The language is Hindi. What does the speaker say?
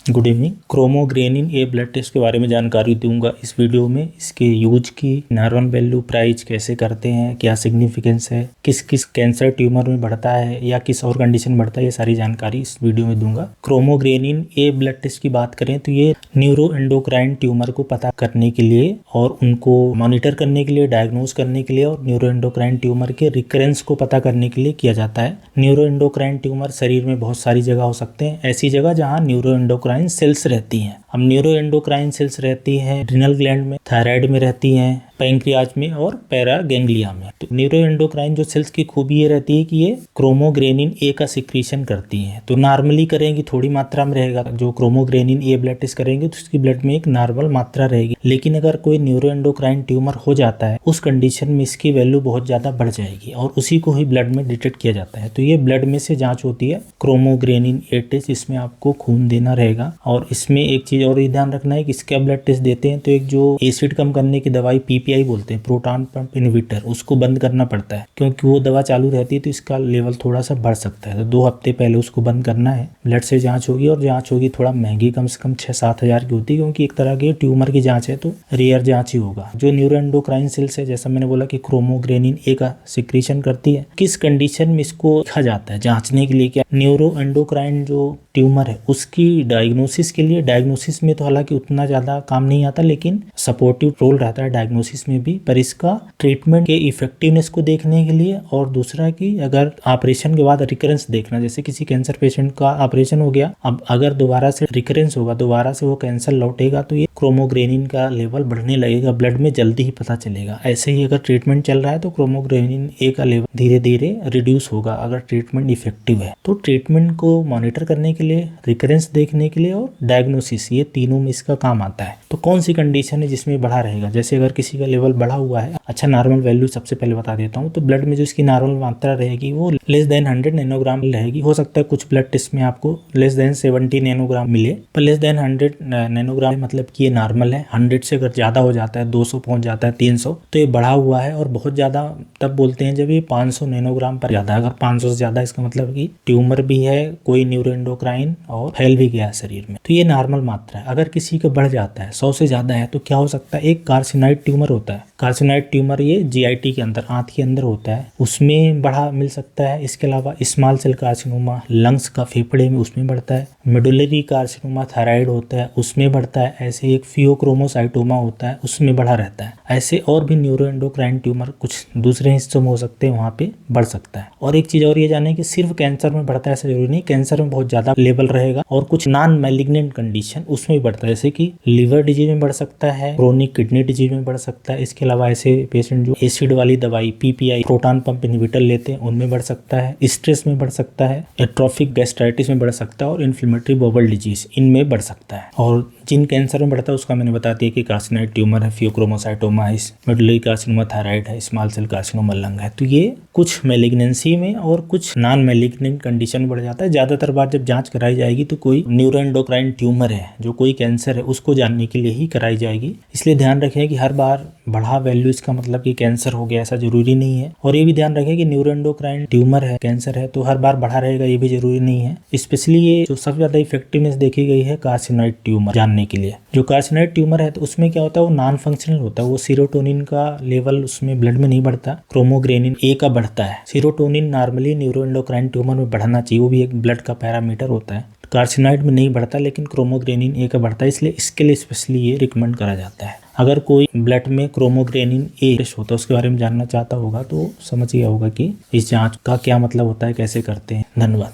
Good evening. Chromogranin A blood test के बारे में जानकारी दूंगा इस वीडियो में। इसके यूज की, नॉर्मल वैल्यू, प्राइस कैसे करते हैं, क्या सिग्निफिकेंस है, किस किस कैंसर ट्यूमर में बढ़ता है या किस और कंडीशन में बढ़ता है, ये सारी जानकारी इस वीडियो में दूंगा। क्रोमोग्रेनिन ए ब्लड टेस्ट की बात करें तो ये न्यूरो एंडोक्राइन ट्यूमर को पता करने के लिए और उनको मॉनिटर करने के लिए, डायग्नोज करने के लिए और न्यूरो एंडोक्राइन ट्यूमर के रिकरेंस को पता करने के लिए किया जाता है। न्यूरो एंडोक्राइन ट्यूमर शरीर में बहुत सारी जगह हो सकते हैं, ऐसी जगह जहाँ न्यूरो एंडोक्राइन सेल्स रहती हैं। अब न्यूरो एंडोक्राइन सेल्स रहती हैं एड्रिनल ग्लैंड में, थायराइड में रहती हैं, पैंक्रियाज में और पैरा गैंग्लिया में। तो न्यूरो एंडोक्राइन जो सेल्स की खूबी ये रहती है कि ये क्रोमोग्रेनिन ए का सिक्रीशन करती हैं। तो नॉर्मली करेंगी, थोड़ी मात्रा में रहेगा। जो क्रोमोग्रेनिन ए ब्लड टेस्ट करेंगे तो उसकी ब्लड में एक नॉर्मल मात्रा रहेगी। लेकिन अगर कोई न्यूरो एंडोक्राइन ट्यूमर हो जाता है, उस कंडीशन में इसकी वैल्यू बहुत ज्यादा बढ़ जाएगी और उसी को ही ब्लड में डिटेक्ट किया जाता है। तो ये ब्लड में से जांच होती है क्रोमोग्रेनिन ए टेस्ट। इसमें आपको खून देना रहेगा और इसमें एक चीज और ध्यान रखना है कि इसका ब्लड टेस्ट देते हैं तो एक जो एसिड कम करने की दवाई पीपीआई बोलते हैं, प्रोटॉन पंप इनहिबिटर, उसको बंद करना पड़ता है क्योंकि वो दवा चालू रहती है तो इसका लेवल थोड़ा सा बढ़ सकता है। तो 2 हफ्ते पहले उसको बंद करना है। ब्लड से जांच होगी और जांच होगी थोड़ा महंगी, कम से कम 6-7 हज़ार की होती है क्योंकि एक तरह की ट्यूमर की जांच है तो रेयर जांच ही होगा। जो न्यूरो एंडोक्राइन सेल्स है, जैसा मैंने बोला कि क्रोमोग्रेनिन ए का सिक्रीशन करती है, किस कंडीशन में इसको देखा जाता है जांचने के लिए क्या न्यूरो एंडोक्राइन जो ट्यूमर है उसकी डायग्नोसिस के लिए। डायग्नोसिस में तो हालांकि उतना ज्यादा काम नहीं आता लेकिन सपोर्टिव रोल रहता है डायग्नोसिस में भी, पर इसका ट्रीटमेंट के इफेक्टिवनेस को देखने के लिए और दूसरा कि अगर ऑपरेशन के बाद रिकरेंस देखना, जैसे किसी कैंसर पेशेंट का ऑपरेशन हो गया, अब अगर दोबारा से रिकरेंस होगा, दोबारा से वो कैंसर लौटेगा तो ये क्रोमोग्रेनिन का लेवल बढ़ने लगेगा, ब्लड में जल्दी ही पता चलेगा। ऐसे ही अगर ट्रीटमेंट चल रहा है तो क्रोमोग्रेनिन ए का लेवल धीरे धीरे रिड्यूस होगा अगर ट्रीटमेंट इफेक्टिव है। तो ट्रीटमेंट को मॉनिटर करने के लिए, रिकरेंस देखने के लिए और डायग्नोसिस, ये तीनों में इसका काम आता है। तो कौन सी कंडीशन है जिसमें बढ़ा रहेगा, जैसे अगर किसी का लेवल बढ़ा हुआ है, अच्छा नॉर्मल वैल्यू सबसे पहले बता देता हूँ, तो ब्लड में जो इसकी नॉर्मल मात्रा रहेगी वो लेस देन 100 नैनोग्राम रहेगी। हो सकता है कुछ ब्लड टेस्ट में आपको लेस देन 70 नैनोग्राम मिले, पर लेस देन 100 नैनोग्राम मतलब कि ये नॉर्मल है। 100 से अगर ज्यादा हो जाता है, 200 पहुंच जाता है, 300, तो ये बढ़ा हुआ है। और बहुत ज्यादा तब बोलते हैं जब ये 500 नैनोग्राम पर ज्यादा। अगर 500 से ज्यादा, इसका मतलब कि ट्यूमर भी है, कोई न्यूरो एंडोक्राइन और फैल भी गया शरीर में, तो ये नॉर्मल मात्रा है। अगर किसी का बढ़ जाता है 100 से ज्यादा है तो क्या हो सकता है, एक कार्सिनॉइड ट्यूमर होता है। कार्सिनॉइड ट्यूमर ये जीआईटी के अंदर, आंत के अंदर होता है, उसमें बढ़ा मिल सकता है। इसके अलावा स्मॉल सेल कार्सिनोमा लंग्स का, फेफड़े में, उसमें बढ़ता है। मेडुलरी कार्सिनोमा थायराइड होता है, उसमें बढ़ता है। ऐसे एक फियोक्रोमोसाइटोमा होता है, उसमें बढ़ा रहता है। ऐसे और भी न्यूरो एंडोक्राइन ट्यूमर कुछ दूसरे हिस्सों में हो सकते हैं, वहाँ पे बढ़ सकता है। और एक चीज और ये जाने कि सिर्फ कैंसर में बढ़ता है ऐसा जरूरी नहीं, कैंसर में बहुत ज्यादा लेवल रहेगा और कुछ नॉन मैलिग्नेंट कंडीशन उसमें भी बढ़ता है, जैसे कि लिवर डिजीज में बढ़ सकता है, क्रोनिक किडनी डिजीज में बढ़ सकता है। इसके अलावा ऐसे पेशेंट जो एसिड वाली दवाई पीपीआई, प्रोटॉन पंप इनहिबिटर लेते हैं, उनमें बढ़ सकता है। स्ट्रेस में बढ़ सकता है, एट्रोफिक गैस्ट्राइटिस में बढ़ सकता है और इन्फ्लेमेटरी बॉवल डिजीज, इनमें बढ़ सकता है। और जिन कैंसर में बढ़ता है उसका मैंने बता दिया कि कार्सिनॉइड ट्यूमर है, फियोक्रोमोसाइटोमा है, मेडुलरी कार्सिनोमा थायराइड है, स्मॉल सेल कार्सिनोमा लंग है। तो ये कुछ मैलिग्नेंसी में और कुछ नॉन मैलिग्नेंट कंडीशन में बढ़ जाता है। ज्यादातर बार जब जांच कराई जाएगी तो कोई न्यूरो एंडोक्राइन ट्यूमर है, जो कोई कैंसर है, उसको जानने के लिए ही कराई जाएगी। इसलिए ध्यान रखें कि हर बार बढ़ा वैल्यू इसका मतलब कि कैंसर हो गया, ऐसा जरूरी नहीं है। और ये भी ध्यान रखें कि न्यूरो एंडोक्राइन ट्यूमर है, कैंसर है, तो हर बार बढ़ा रहेगा, ये भी जरूरी नहीं है। स्पेशली ये जो सबसे ज्यादा इफेक्टिवनेस देखी गई है कार्सिनॉइड ट्यूमर जानने के लिए। जो कार्सिनॉइड ट्यूमर है तो उसमें क्या होता है, वो नॉन फंक्शनल होता है, वो सीरोटोनिन का लेवल उसमें ब्लड में नहीं बढ़ता, क्रोमोग्रेनिन ए का बढ़ता है। Serotonin normally neuro endocrine tumour में बढ़ना चाहिए, वो भी एक ब्लड का पैरामीटर होता है। कार्सिनॉइड में नहीं बढ़ता लेकिन क्रोमोग्रेनिन ए का बढ़ता है, इसलिए इसके लिए स्पेशली ये रिकमेंड करा जाता है। अगर कोई ब्लड में क्रोमोग्रेनिन ए होता है, उसके बारे में जानना चाहता होगा तो समझ गया होगा कि इस जांच का क्या मतलब होता है, कैसे करते हैं। धन्यवाद।